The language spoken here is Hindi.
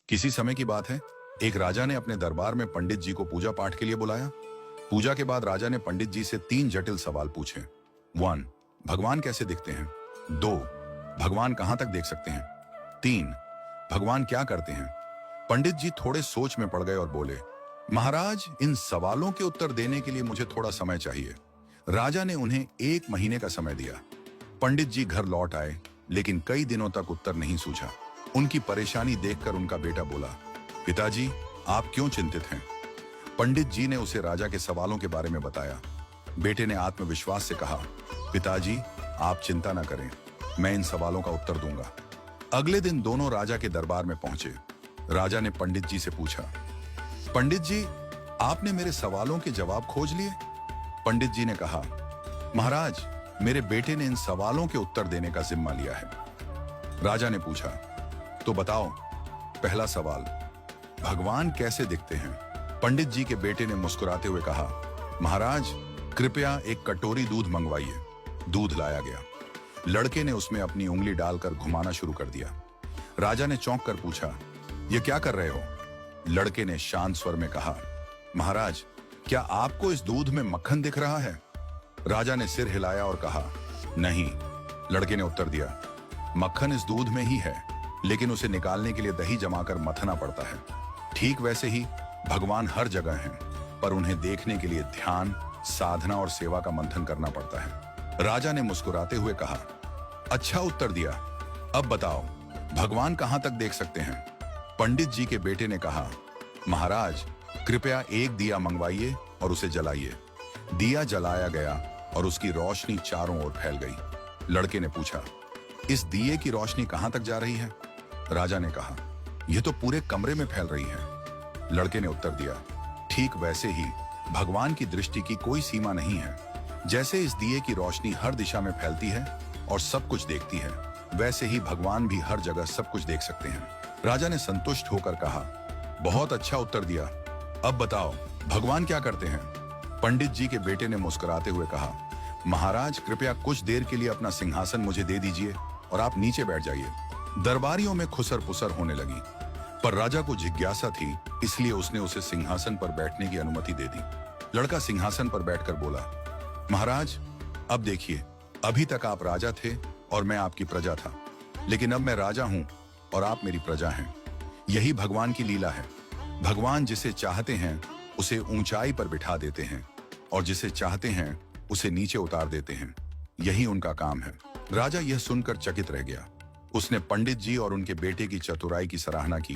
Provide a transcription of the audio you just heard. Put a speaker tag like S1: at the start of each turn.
S1: किसी समय की बात है, एक राजा ने अपने दरबार में पंडित जी को पूजा पाठ के लिए बुलाया। पूजा के बाद राजा ने पंडित जी से 3 जटिल सवाल पूछे। 1. भगवान कैसे दिखते हैं? 2. भगवान कहां तक देख सकते हैं? 3. भगवान क्या करते हैं? पंडित जी थोड़े सोच में पड़ गए और बोले, महाराज, इन सवालों के उत्तर देने के लिए मुझे थोड़ा समय चाहिए। राजा ने उन्हें 1 महीने का समय दिया। पंडित जी घर लौट आए, लेकिन कई दिनों तक उत्तर नहीं सूझा। उनकी परेशानी देखकर उनका बेटा बोला, पिताजी, आप क्यों चिंतित हैं? पंडित जी ने उसे राजा के सवालों के बारे में बताया। बेटे ने आत्मविश्वास से कहा, पिताजी, आप चिंता ना करें, मैं इन सवालों का उत्तर दूंगा। अगले दिन दोनों राजा के दरबार में पहुंचे। राजा ने पंडित जी से पूछा, पंडित जी, आपने मेरे सवालों के जवाब खोज लिए? पंडित जी ने कहा, महाराज, मेरे बेटे ने इन सवालों के उत्तर देने का जिम्मा लिया है। राजा ने पूछा, तो बताओ, पहला सवाल, भगवान कैसे दिखते हैं? पंडित जी के बेटे ने मुस्कुराते हुए कहा, महाराज, कृपया एक कटोरी दूध मंगवाइए। दूध लाया गया। लड़के ने उसमें अपनी उंगली डालकर घुमाना शुरू कर दिया। राजा ने चौंक कर पूछा, यह क्या कर रहे हो? लड़के ने शांत स्वर में कहा, महाराज, क्या आपको इस दूध में मक्खन दिख रहा है? राजा ने सिर हिलाया और कहा, नहीं। लड़के ने उत्तर दिया, मक्खन इस दूध में ही है, लेकिन उसे निकालने के लिए दही जमाकर मथना पड़ता है। ठीक वैसे ही भगवान हर जगह हैं, पर उन्हें देखने के लिए ध्यान, साधना और सेवा का मंथन करना पड़ता है। राजा ने मुस्कुराते हुए कहा, अच्छा उत्तर दिया। अब बताओ, भगवान कहां तक देख सकते हैं? पंडित जी के बेटे ने कहा, महाराज, कृपया एक दिया मंगवाइए और उसे जलाइए। दिया जलाया गया और उसकी रोशनी चारों ओर फैल गई। लड़के ने पूछा, इस दिए की रोशनी कहां तक जा रही है? राजा ने कहा, यह तो पूरे कमरे में फैल रही है। लड़के ने उत्तर दिया, ठीक वैसे ही भगवान की दृष्टि की कोई सीमा नहीं है। जैसे इस दिए की रोशनी हर दिशा में फैलती है और सब कुछ देखती है, वैसे ही भगवान भी हर जगह सब कुछ देख सकते हैं। राजा ने संतुष्ट होकर कहा, बहुत अच्छा उत्तर दिया। अब बताओ, भगवान क्या करते हैं? पंडित जी के बेटे ने मुस्कुराते हुए कहा, महाराज, कृपया कुछ देर के लिए अपना सिंहासन मुझे दे दीजिए और आप नीचे बैठ जाइए। दरबारियों में खुसर पुसर होने लगी, पर राजा को जिज्ञासा थी, इसलिए उसने उसे सिंहासन पर बैठने की अनुमति दे दी। लड़का सिंहासन पर बैठकर बोला, महाराज, अब देखिए, अभी तक आप राजा थे और मैं आपकी प्रजा था, लेकिन अब मैं राजा हूं और आप मेरी प्रजा हैं। यही भगवान की लीला है। भगवान जिसे चाहते हैं उसे ऊंचाई पर बिठा देते हैं और जिसे चाहते हैं उसे नीचे उतार देते हैं। यही उनका काम है। राजा यह सुनकर चकित रह गया। उसने पंडित जी और उनके बेटे की चतुराई की सराहना की